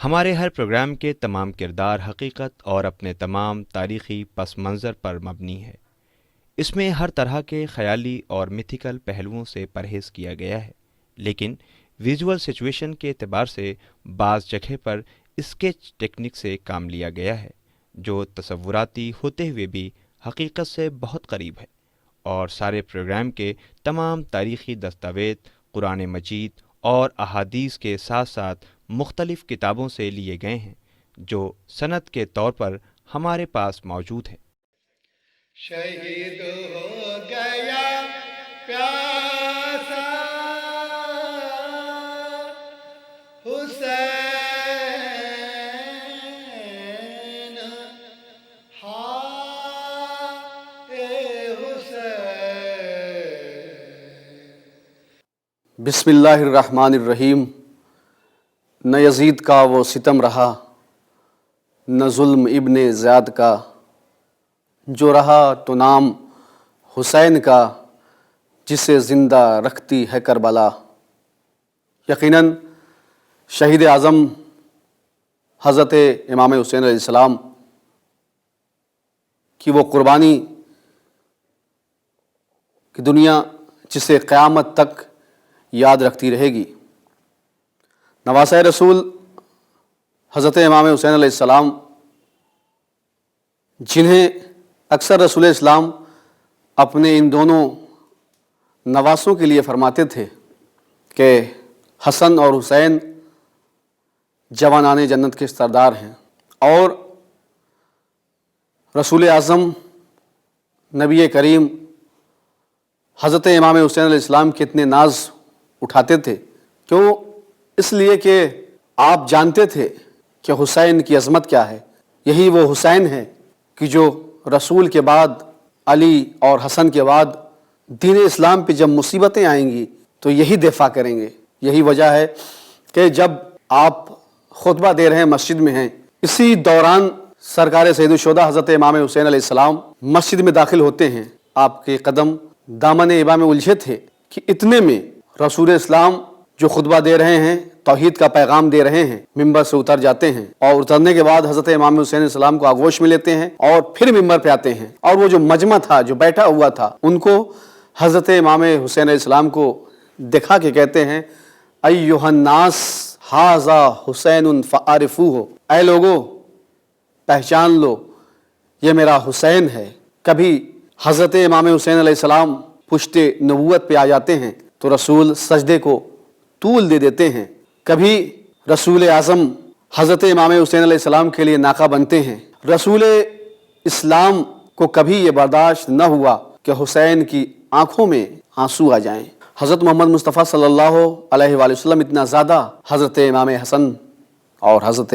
ہمارے ہر پروگرام کے تمام کردار حقیقت اور اپنے تمام تاریخی پس منظر پر مبنی ہے۔ اس میں ہر طرح کے خیالی اور میتھیکل پہلوؤں سے پرہیز کیا گیا ہے، لیکن ویژول سچویشن کے اعتبار سے بعض جگہ پر اسکیچ ٹیکنک سے کام لیا گیا ہے، جو تصوراتی ہوتے ہوئے بھی حقیقت سے بہت قریب ہے۔ اور سارے پروگرام کے تمام تاریخی دستاویز قرآن مجید اور احادیث کے ساتھ ساتھ مختلف کتابوں سے لیے گئے ہیں، جو سند کے طور پر ہمارے پاس موجود ہے۔ شہید ہو گیا پیاسا حسین، بسم اللہ الرحمن الرحیم۔ نہ یزید کا وہ ستم رہا، نہ ظلم ابن زیاد کا، جو رہا تو نام حسین کا، جسے زندہ رکھتی ہے کربلا۔ یقیناً شہید اعظم حضرت امام حسین علیہ السلام کی وہ قربانی کہ دنیا جسے قیامت تک یاد رکھتی رہے گی۔ نواسۂ رسول حضرت امام حسین علیہ السلام، جنہیں اکثر رسول اسلام اپنے ان دونوں نواسوں کے لیے فرماتے تھے کہ حسن اور حسین جوانان جنت کے سردار ہیں، اور رسول اعظم نبی کریم حضرت امام حسین علیہ السلام کے اتنے ناز اٹھاتے تھے، کیوں؟ اس لیے کہ آپ جانتے تھے کہ حسین کی عظمت کیا ہے۔ یہی وہ حسین ہے کہ جو رسول کے بعد، علی اور حسن کے بعد دین اسلام پہ جب مصیبتیں آئیں گی تو یہی دفاع کریں گے۔ یہی وجہ ہے کہ جب آپ خطبہ دے رہے ہیں، مسجد میں ہیں، اسی دوران سرکار سید الشہداء حضرت امام حسین علیہ السلام مسجد میں داخل ہوتے ہیں، آپ کے قدم دامن ابا میں الجھے تھے کہ اتنے میں رسول اسلام جو خطبہ دے رہے ہیں، توحید کا پیغام دے رہے ہیں، ممبر سے اتر جاتے ہیں، اور اترنے کے بعد حضرت امام حسین علیہ السلام کو آغوش میں لیتے ہیں اور پھر ممبر پہ آتے ہیں، اور وہ جو مجمع تھا، جو بیٹھا ہوا تھا، ان کو حضرت امام حسین علیہ السلام کو دکھا کے کہتے ہیں ایھا الناس ھذا حسین فعرفوہ، اے لوگو پہچان لو، یہ میرا حسین ہے۔ کبھی حضرت امام حسین علیہ السلام پشت نبوت پہ آ جاتے ہیں تو رسول سجدے کو طول دے دیتے ہیں، کبھی رسول اعظم حضرت امام حسین علیہ السلام کے لیے ناکہ بنتے ہیں۔ رسول اسلام کو کبھی یہ برداشت نہ ہوا کہ حسین کی آنکھوں میں آنسو آ جائیں۔ حضرت محمد مصطفیٰ صلی اللہ علیہ وآلہ وسلم اتنا زیادہ حضرت امام حسن اور حضرت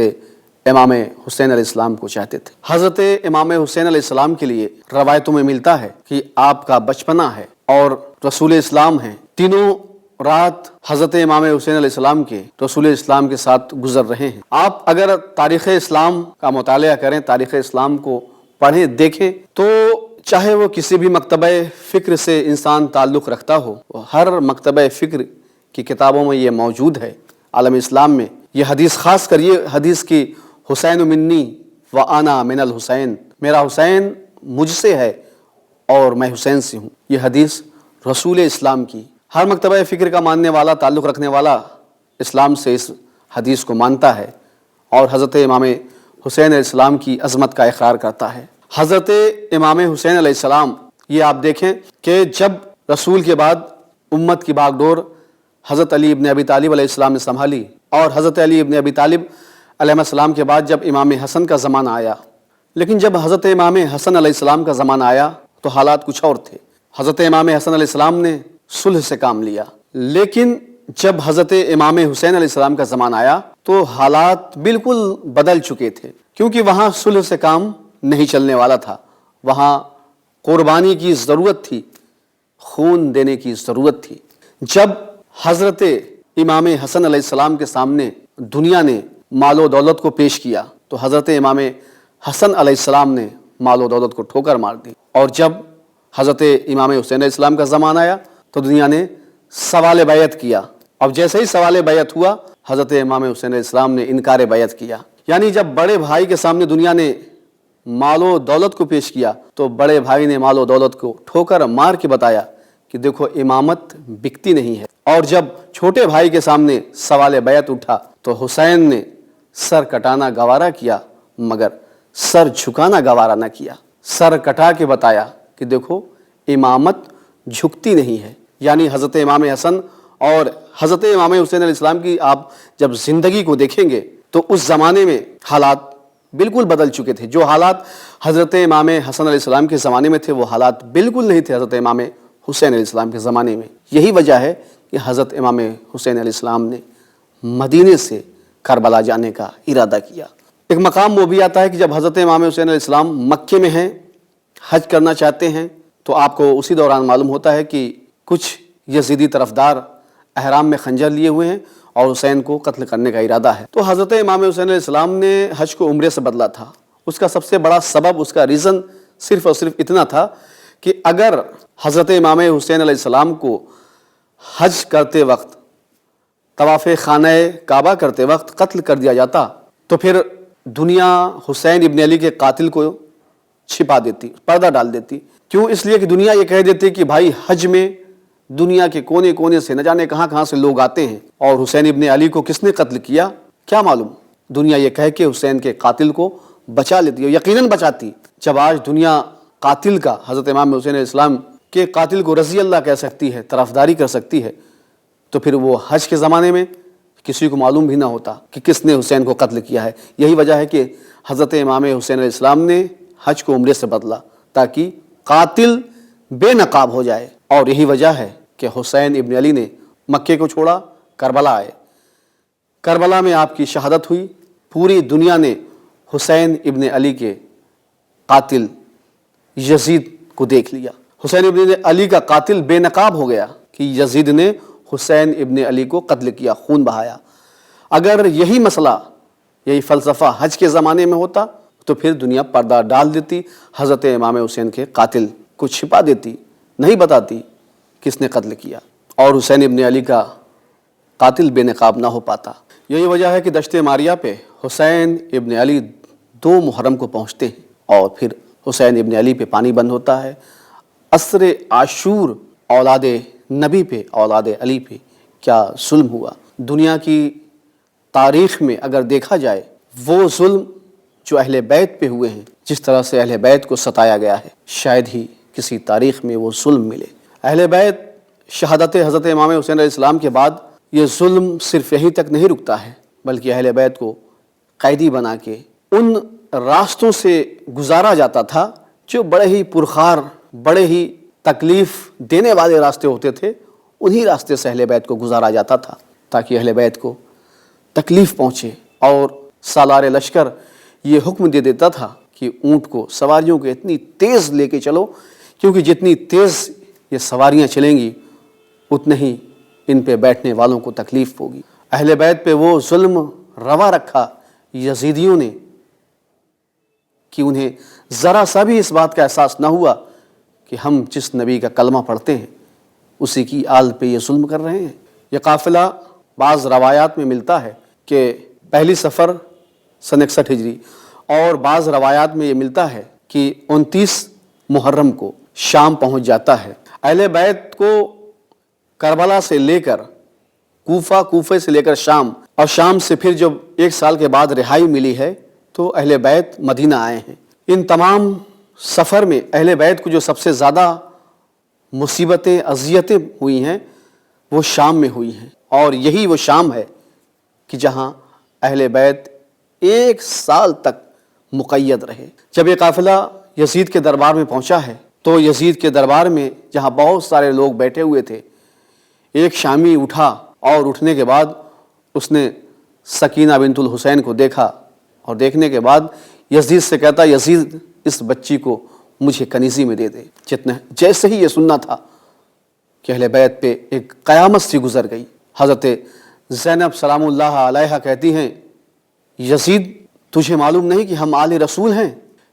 امام حسین علیہ السلام کو چاہتے تھے۔ حضرت امام حسین علیہ السلام کے لیے روایتوں میں ملتا ہے کہ آپ کا بچپنا ہے اور رسول اسلام ہیں، تینوں رات حضرت امام حسین علیہ السلام کے رسول اسلام کے ساتھ گزر رہے ہیں۔ آپ اگر تاریخ اسلام کا مطالعہ کریں، تاریخ اسلام کو پڑھیں، دیکھیں، تو چاہے وہ کسی بھی مکتبہ فکر سے انسان تعلق رکھتا ہو، ہر مکتبہ فکر کی کتابوں میں یہ موجود ہے۔ عالم اسلام میں یہ حدیث، خاص کر یہ حدیث کی حسین منی وانا من الحسین، میرا حسین مجھ سے ہے اور میں حسین سے ہوں، یہ حدیث رسول اسلام کی، ہر مکتبہ فکر کا ماننے والا، تعلق رکھنے والا اسلام سے اس حدیث کو مانتا ہے اور حضرت امام حسین علیہ السلام کی عظمت کا اقرار کرتا ہے۔ حضرت امام حسین علیہ السلام، یہ آپ دیکھیں کہ جب رسول کے بعد امت کی باغ ڈور حضرت علی ابن ابی طالب علیہ السلام نے سنبھالی، اور حضرت علی ابن ابی طالب علیہ السلام کے بعد جب امام حسن کا زمانہ آیا، لیکن جب حضرت امام حسن علیہ السلام کا زمانہ آیا تو حالات کچھ اور تھے۔ حضرت امام حسن علیہ السلام نے صلح سے کام لیا، لیکن جب حضرت امام حسین علیہ السلام کا زمانہ آیا تو حالات بالکل بدل چکے تھے، کیونکہ وہاں صلح سے کام نہیں چلنے والا تھا، وہاں قربانی کی ضرورت تھی، خون دینے کی ضرورت تھی۔ جب حضرت امام حسن علیہ السلام کے سامنے دنیا نے مال و دولت کو پیش کیا تو حضرت امام حسن علیہ السلام نے مال و دولت کو ٹھوکر مار دی، اور جب حضرت امام حسین علیہ السلام کا زمانہ آیا تو دنیا نے سوال بیعت کیا۔ اب جیسے ہی سوال بیعت ہوا، حضرت امام حسین علیہ السلام نے انکار بیعت کیا. یعنی جب بڑے بھائی کے سامنے دنیا نے مال و دولت کو پیش کیا تو بڑے بھائی نے مال و دولت کو ٹھوکر مار کے بتایا کہ دیکھو امامت بکتی نہیں ہے. اور جب چھوٹے بھائی کے سامنے سوال بیعت اٹھا تو حسین نے سر کٹانا گوارا کیا مگر سر جھکانا گوارا نہ کیا. سر کٹا کے بتایا کہ دیکھو امامت جھکتی نہیں ہے. یعنی حضرت امام حسن اور حضرت امام حسین علیہ السلام کی آپ جب زندگی کو دیکھیں گے تو اس زمانے میں حالات بالکل بدل چکے تھے. جو حالات حضرت امام حسن علیہ السلام کے زمانے میں تھے وہ حالات بالکل نہیں تھے حضرت امام حسین علیہ السلام کے زمانے میں. یہی وجہ ہے کہ حضرت امام حسین علیہ السلام نے مدینے سے کربلا جانے کا ارادہ کیا. ایک مقام وہ بھی آتا ہے کہ جب حضرت امام حسین علیہ السلام مکے میں ہیں، حج کرنا چاہتے ہیں، تو آپ کو اسی دوران معلوم ہوتا ہے کہ کچھ یزیدی طرفدار احرام میں خنجر لیے ہوئے ہیں اور حسین کو قتل کرنے کا ارادہ ہے. تو حضرت امام حسین علیہ السلام نے حج کو عمرے سے بدلا تھا. اس کا سب سے بڑا سبب، اس کا ریزن صرف اور صرف اتنا تھا کہ اگر حضرت امام حسین علیہ السلام کو حج کرتے وقت، طواف خانہ کعبہ کرتے وقت قتل کر دیا جاتا تو پھر دنیا حسین ابن علی کے قاتل کو چھپا دیتی، پردہ ڈال دیتی. کیوں؟ اس لیے کہ دنیا یہ کہہ دیتی کہ بھائی حج میں دنیا کے کونے کونے سے نہ جانے کہاں کہاں سے لوگ آتے ہیں اور حسین ابن علی کو کس نے قتل کیا کیا معلوم. دنیا یہ کہہ کے حسین کے قاتل کو بچا لیتی ہے، یقیناً بچاتی. جب آج دنیا قاتل کا، حضرت امام حسین علیہ السلام کے قاتل کو رضی اللہ کہہ سکتی ہے، طرفداری کر سکتی ہے، تو پھر وہ حج کے زمانے میں کسی کو معلوم بھی نہ ہوتا کہ کس نے حسین کو قتل کیا ہے. یہی وجہ ہے کہ حضرت امام حسین علیہ السلام نے حج کو عمرے سے بدلا تاکہ قاتل بے نقاب ہو جائے. اور یہی وجہ ہے کہ حسین ابن علی نے مکے کو چھوڑا، کربلا آئے. کربلا میں آپ کی شہادت ہوئی. پوری دنیا نے حسین ابن علی کے قاتل یزید کو دیکھ لیا. حسین ابن علی کا قاتل بے نقاب ہو گیا کہ یزید نے حسین ابن علی کو قتل کیا، خون بہایا. اگر یہی مسئلہ، یہی فلسفہ حج کے زمانے میں ہوتا تو پھر دنیا پردہ ڈال دیتی، حضرت امام حسین کے قاتل کو چھپا دیتی، نہیں بتاتی کس نے قتل کیا، اور حسین ابن علی کا قاتل بے نقاب نہ ہو پاتا. یہی وجہ ہے کہ دشت ماریہ پہ حسین ابن علی 2 محرم کو پہنچتے ہیں اور پھر حسین ابن علی پہ پانی بند ہوتا ہے. عصر عاشور اولاد نبی پہ، اولاد علی پہ کیا ظلم ہوا. دنیا کی تاریخ میں اگر دیکھا جائے وہ ظلم جو اہل بیت پہ ہوئے ہیں، جس طرح سے اہل بیت کو ستایا گیا ہے، شاید ہی کسی تاریخ میں وہ ظلم ملے. اہل بیت شہادت حضرت امام حسین علیہ السلام کے بعد یہ ظلم صرف یہیں تک نہیں رکتا ہے، بلکہ اہل بیت کو قیدی بنا کے ان راستوں سے گزارا جاتا تھا جو بڑے ہی پرخار، بڑے ہی تکلیف دینے والے راستے ہوتے تھے. انہی راستے سے اہل بیت کو گزارا جاتا تھا تاکہ اہل بیت کو تکلیف پہنچے. اور سالار لشکر یہ حکم دے دیتا تھا کہ اونٹ کو، سواریوں کو اتنی تیز لے کے چلو، کیونکہ جتنی تیز یہ سواریاں چلیں گی اتنے ہی ان پہ بیٹھنے والوں کو تکلیف ہوگی. اہل بیت پہ وہ ظلم روا رکھا یزیدیوں نے کہ انہیں ذرا سا بھی اس بات کا احساس نہ ہوا کہ ہم جس نبی کا کلمہ پڑھتے ہیں اسی کی آل پہ یہ ظلم کر رہے ہیں. یہ قافلہ بعض روایات میں ملتا ہے کہ پہلی سفر سن 61 ہجری، اور بعض روایات میں یہ ملتا ہے کہ 29 محرم کو شام پہنچ جاتا ہے. اہل بیت کو کربلا سے لے کر کوفہ، کوفے سے لے کر شام، اور شام سے پھر جب 1 سال کے بعد رہائی ملی ہے تو اہل بیت مدینہ آئے ہیں. ان تمام سفر میں اہل بیت کو جو سب سے زیادہ مصیبتیں، اذیتیں ہوئی ہیں وہ شام میں ہوئی ہیں. اور یہی وہ شام ہے کہ جہاں اہل بیت 1 سال تک مقید رہے. جب یہ قافلہ یزید کے دربار میں پہنچا ہے تو یزید کے دربار میں جہاں بہت سارے لوگ بیٹھے ہوئے تھے، ایک شامی اٹھا اور اٹھنے کے بعد اس نے سکینہ بنت الحسین کو دیکھا، اور دیکھنے کے بعد یزید سے کہتا، یزید اس بچی کو مجھے کنیزی میں دے دے. جیسے ہی یہ سننا تھا کہ اہل بیت پہ ایک قیامت سی گزر گئی. حضرت زینب سلام اللہ علیہا کہتی ہیں، یزید تجھے معلوم نہیں کہ ہم آل رسول ہیں؟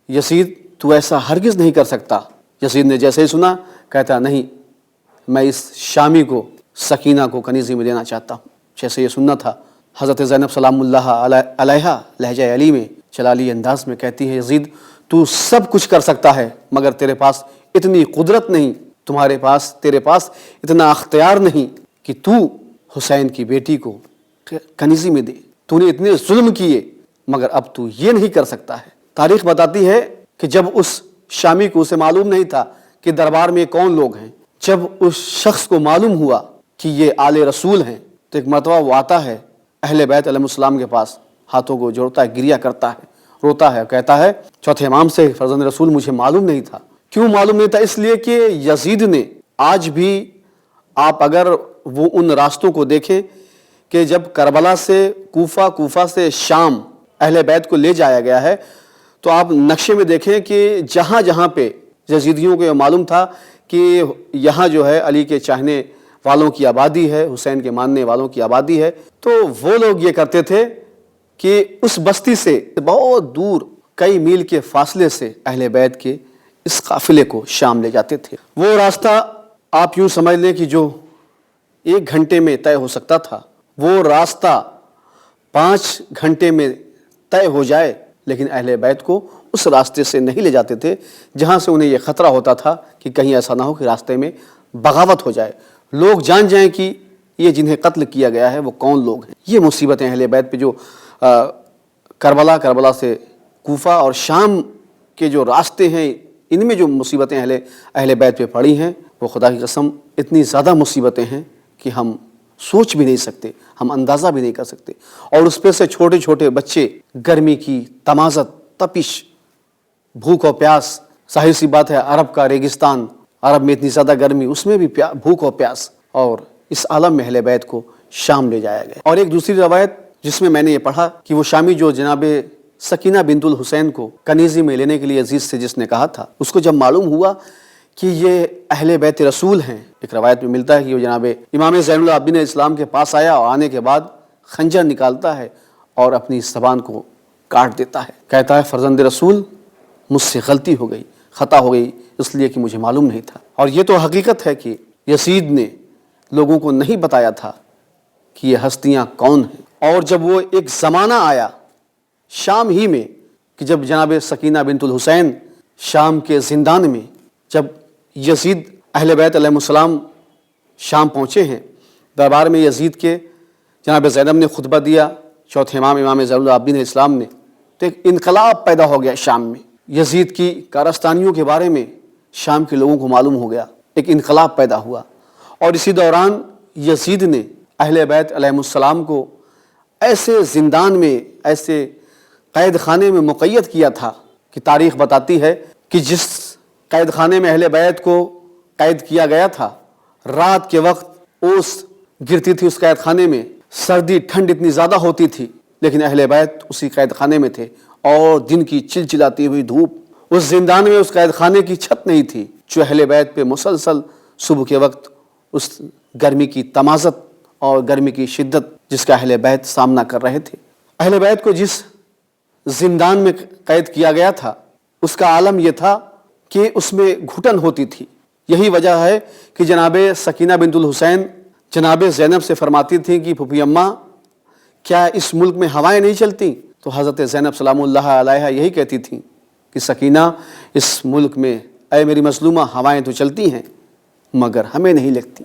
یزید تو ایسا ہرگز نہیں کر سکتا. یزید نے جیسے ہی سنا کہتا، نہیں، میں اس شامی کو، سکینہ کو کنیزی میں دینا چاہتا ہوں. جیسے یہ سننا تھا حضرت زینب سلام اللہ علیہا لہجہ علی میں جلالی انداز میں کہتی ہے، یزید تو سب کچھ کر سکتا ہے مگر تیرے پاس اتنی قدرت نہیں، تیرے پاس اتنا اختیار نہیں کہ تو حسین کی بیٹی کو کنیزی میں دے۔ تو نے اتنے ظلم کیے مگر اب تو یہ نہیں کر سکتا ہے۔ تاریخ بتاتی ہے کہ جب اس شامی کو اسے معلوم نہیں تھا کہ دربار میں کون لوگ ہیں، جب اس شخص کو معلوم ہوا کہ یہ آل رسول ہیں تو ایک مرتبہ وہ آتا ہے اہل بیت علیہ السلام کے پاس، ہاتھوں کو جوڑتا ہے، گریہ کرتا ہے، روتا ہے، کہتا ہے چوتھے امام سے فرزند رسول مجھے معلوم نہیں تھا۔ کیوں معلوم نہیں تھا؟ اس لیے کہ یزید نے آج بھی، آپ اگر وہ ان راستوں کو دیکھیں کہ جب کربلا سے کوفہ، کوفہ سے شام اہل بیت کو لے جایا گیا ہے، تو آپ نقشے میں دیکھیں کہ جہاں جہاں پہ یزیدیوں کو یہ معلوم تھا کہ یہاں جو ہے علی کے چاہنے والوں کی آبادی ہے، حسین کے ماننے والوں کی آبادی ہے، تو وہ لوگ یہ کرتے تھے کہ اس بستی سے بہت دور کئی میل کے فاصلے سے اہل بیت کے اس قافلے کو شام لے جاتے تھے۔ وہ راستہ آپ یوں سمجھ لیں کہ جو 1 گھنٹے میں طے ہو سکتا تھا، وہ راستہ 5 گھنٹے میں طے ہو جائے، لیکن اہل بیت کو اس راستے سے نہیں لے جاتے تھے جہاں سے انہیں یہ خطرہ ہوتا تھا کہ کہیں ایسا نہ ہو کہ راستے میں بغاوت ہو جائے، لوگ جان جائیں کہ یہ جنہیں قتل کیا گیا ہے وہ کون لوگ ہیں۔ یہ مصیبتیں اہل بیت پہ جو کربلا سے کوفہ اور شام کے جو راستے ہیں، ان میں جو مصیبتیں اہل بیت پہ پڑی ہیں، وہ خدا کی قسم اتنی زیادہ مصیبتیں ہیں کہ ہم سوچ بھی نہیں سکتے، ہم اندازہ بھی نہیں کر سکتے۔ اور اس پہ سے چھوٹے چھوٹے بچے، گرمی کی تمازت، تپش، بھوک اور پیاس، ظاہر سی بات ہے عرب کا ریگستان، عرب میں اتنی زیادہ گرمی، اس میں بھی بھوک اور پیاس، اور اس عالم میں اہل بیت کو شام لے جایا گیا۔ اور ایک دوسری روایت جس میں میں نے یہ پڑھا کہ وہ شامی جو جناب سکینہ بنت الحسین کو کنیزی میں لینے کے لیے عزیز سے جس نے کہا تھا، اس کو جب معلوم ہوا کہ یہ اہل بیت رسول ہیں، ایک روایت میں ملتا ہے کہ وہ جناب امام زین العابدین اسلام کے پاس آیا اور آنے کے بعد خنجر نکالتا ہے اور اپنی زبان کو کاٹ دیتا ہے، کہتا ہے فرزند رسول مجھ سے غلطی ہو گئی، خطا ہو گئی، اس لیے کہ مجھے معلوم نہیں تھا۔ اور یہ تو حقیقت ہے کہ یزید نے لوگوں کو نہیں بتایا تھا کہ یہ ہستیاں کون ہیں۔ اور جب وہ ایک زمانہ آیا شام ہی میں کہ جب جناب سکینہ بنت الحسین شام کے زندان میں، جب یزید اہل بیت علیہ السلام شام پہنچے ہیں، دربار میں یزید کے جناب زینب نے خطبہ دیا، چوتھے امام زین العابدین اسلام نے، تو ایک انقلاب پیدا ہو گیا شام میں۔ یزید کی کارستانیوں کے بارے میں شام کے لوگوں کو معلوم ہو گیا، ایک انقلاب پیدا ہوا۔ اور اسی دوران یزید نے اہل بیت علیہ السلام کو ایسے زندان میں، ایسے قید خانے میں مقید کیا تھا کہ تاریخ بتاتی ہے کہ جس قید خانے میں اہل بیت کو قید کیا گیا تھا، رات کے وقت اوس گرتی تھی اس قید خانے میں، سردی ٹھنڈ اتنی زیادہ ہوتی تھی، لیکن اہل بیت اسی قید خانے میں تھے، اور دن کی چلچلاتی ہوئی دھوپ، اس زندان میں اس قید خانے کی چھت نہیں تھی جو اہل بیت پہ مسلسل صبح کے وقت اس گرمی کی تمازت اور گرمی کی شدت جس کا اہل بیت سامنا کر رہے تھے۔ اہل بیت کو جس زندان میں قید کیا گیا تھا اس کا عالم یہ تھا کہ اس میں گھٹن ہوتی تھی۔ یہی وجہ ہے کہ جناب سکینہ بنت الحسین جناب زینب سے فرماتی تھیں کہ پھوپھی اماں کیا اس ملک میں ہوائیں نہیں چلتی؟ تو حضرت زینب سلام اللہ علیہا یہی کہتی تھیں کہ سکینہ اس ملک میں اے میری مظلومہ ہوائیں تو چلتی ہیں مگر ہمیں نہیں لگتی۔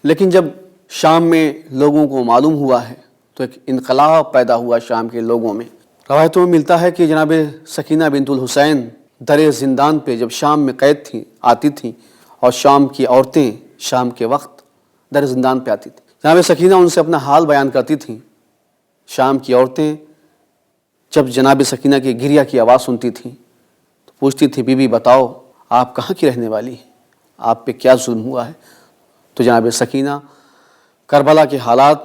لیکن جب شام میں لوگوں کو معلوم ہوا ہے تو ایک انقلاب پیدا ہوا شام کے لوگوں میں۔ روایتوں میں ملتا ہے کہ جناب سکینہ بنت الحسین در زندان پہ جب شام میں قید تھیں، آتی تھیں، اور شام کی عورتیں شام کے وقت در زندان پہ آتی تھیں، جناب سکینہ ان سے اپنا حال بیان کرتی تھیں۔ شام کی عورتیں جب جناب سکینہ کی گریہ کی آواز سنتی تھیں تو پوچھتی تھی بی بی بتاؤ آپ کہاں کی رہنے والی ہیں، آپ پہ کیا ظلم ہوا ہے؟ تو جناب سکینہ کربلا کے حالات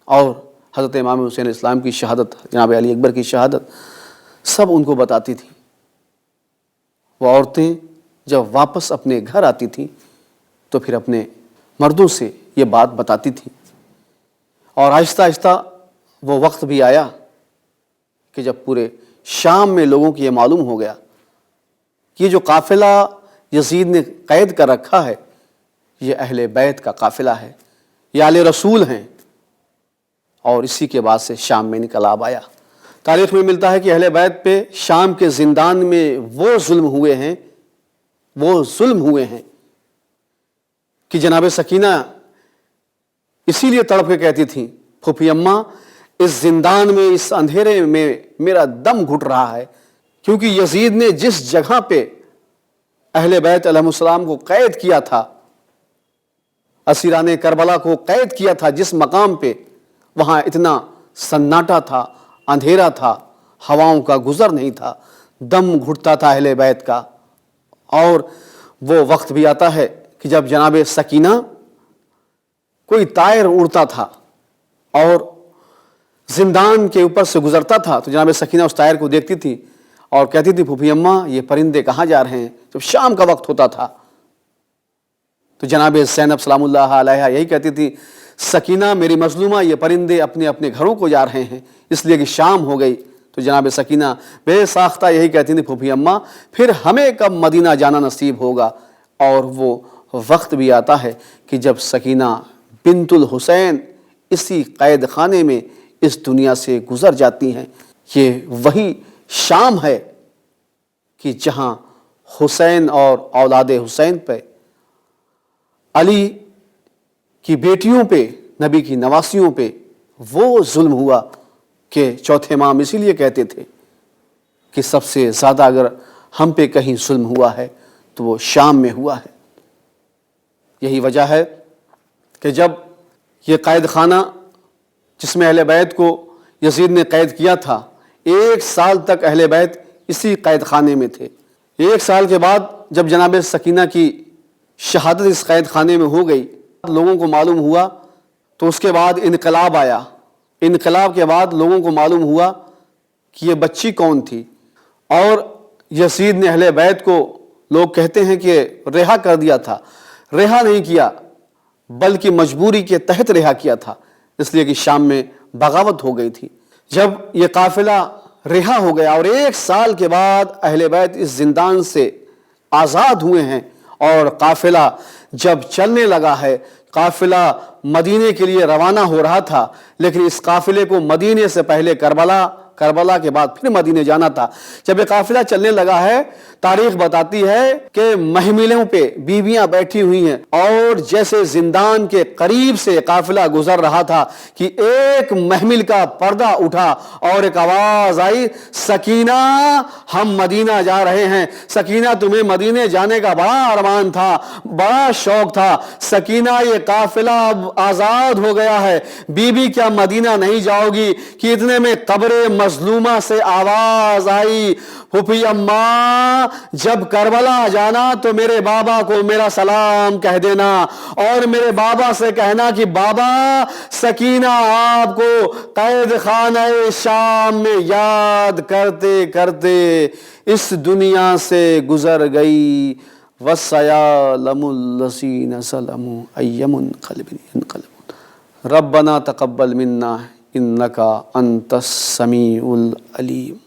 اور حضرت امام حسین اسلام کی شہادت، جناب علی اکبر کی شہادت سب ان کو بتاتی تھیں۔ وہ عورتیں جب واپس اپنے گھر آتی تھیں تو پھر اپنے مردوں سے یہ بات بتاتی تھیں، اور آہستہ آہستہ وہ وقت بھی آیا کہ جب پورے شام میں لوگوں کو یہ معلوم ہو گیا کہ یہ جو قافلہ یزید نے قید کر رکھا ہے یہ اہل بیت کا قافلہ ہے، یہ آل رسول ہیں، اور اسی کے بعد سے شام میں انقلاب آیا۔ تاریخ میں ملتا ہے کہ اہل بیت پہ شام کے زندان میں وہ ظلم ہوئے ہیں کہ جناب سکینہ اسی لیے تڑپ کے کہتی تھیں، پھوپھی اماں اس زندان میں، اس اندھیرے میں میرا دم گھٹ رہا ہے، کیونکہ یزید نے جس جگہ پہ اہل بیت علیہ السلام کو قید کیا تھا، اسیران کربلا کو قید کیا تھا، جس مقام پہ، وہاں اتنا سناٹا تھا، اندھیرا تھا، ہواؤں کا گزر نہیں تھا، دم گھٹتا تھا اہل بیت کا۔ اور وہ وقت بھی آتا ہے کہ جب جناب سکینہ کوئی طائر اڑتا تھا اور زندان کے اوپر سے گزرتا تھا تو جناب سکینہ اس طائر کو دیکھتی تھی اور کہتی تھی، پھوپھی اماں یہ پرندے کہاں جا رہے ہیں؟ جب شام کا وقت ہوتا تھا تو جناب زینب سلام اللہ علیہا یہی کہتی تھی، سکینہ میری مظلومہ، یہ پرندے اپنے اپنے گھروں کو جا رہے ہیں اس لیے کہ شام ہو گئی۔ تو جناب سکینہ بے ساختہ یہی کہتی تھی، پھوپھی اماں پھر ہمیں کب مدینہ جانا نصیب ہوگا؟ اور وہ وقت بھی آتا ہے کہ جب سکینہ بنت الحسین اسی قید خانے میں اس دنیا سے گزر جاتی ہیں۔ یہ وہی شام ہے کہ جہاں حسین اور اولاد حسین پہ، علی کی بیٹیوں پہ، نبی کی نواسیوں پہ وہ ظلم ہوا کہ چوتھے امام اسی لیے کہتے تھے کہ سب سے زیادہ اگر ہم پہ کہیں ظلم ہوا ہے تو وہ شام میں ہوا ہے۔ یہی وجہ ہے کہ جب یہ قید خانہ جس میں اہل بیت کو یزید نے قید کیا تھا، 1 سال تک اہل بیت اسی قید خانے میں تھے۔ 1 سال کے بعد جب جناب سکینہ کی شہادت اس قید خانے میں ہو گئی، لوگوں کو معلوم ہوا تو اس کے بعد انقلاب آیا۔ انقلاب کے بعد لوگوں کو معلوم ہوا کہ یہ بچی کون تھی، اور یزید نے اہل بیت کو، لوگ کہتے ہیں کہ رہا کر دیا تھا۔ رہا نہیں کیا بلکہ مجبوری کے تحت رہا کیا تھا، اس لیے کہ شام میں بغاوت ہو گئی تھی۔ جب یہ قافلہ رہا ہو گیا اور 1 سال کے بعد اہل بیت اس زندان سے آزاد ہوئے ہیں اور قافلہ جب چلنے لگا ہے، قافلہ مدینے کے لیے روانہ ہو رہا تھا، لیکن اس قافلے کو مدینے سے پہلے کربلا کے بعد پھر مدینے جانا تھا۔ جب یہ قافلہ چلنے لگا ہے، تاریخ بتاتی ہے کہ محملوں پہ بیویاں بیٹھی ہوئی ہیں، اور جیسے زندان کے قریب سے قافلہ گزر رہا تھا کہ ایک محمل کا پردہ اٹھا اور ایک آواز آئی، سکینہ ہم مدینہ جا رہے ہیں۔ سکینہ تمہیں مدینے جانے کا بڑا ارمان تھا، بڑا شوق تھا، سکینہ یہ قافلہ اب آزاد ہو گیا ہے، بی بی کیا مدینہ نہیں جاؤ گی؟ کہ اتنے میں قبر مظلومہ سے آواز آئی، پھوپھی اماں جب کربلا جانا تو میرے بابا کو میرا سلام کہہ دینا، اور میرے بابا سے کہنا کہ بابا سکینہ آپ کو قید خانہ شام میں یاد کرتے کرتے اس دنیا سے گزر گئی۔ وَسَيَعْلَمُ الَّذِينَ ظَلَمُوا أَيَّ مُنقَلِبٍ يَنقَلِبُونَ رَبَّنَا تَقَبَّلْ مِنَّا إِنَّكَ أَنْتَ السَّمِيعُ الْعَلِيمُ۔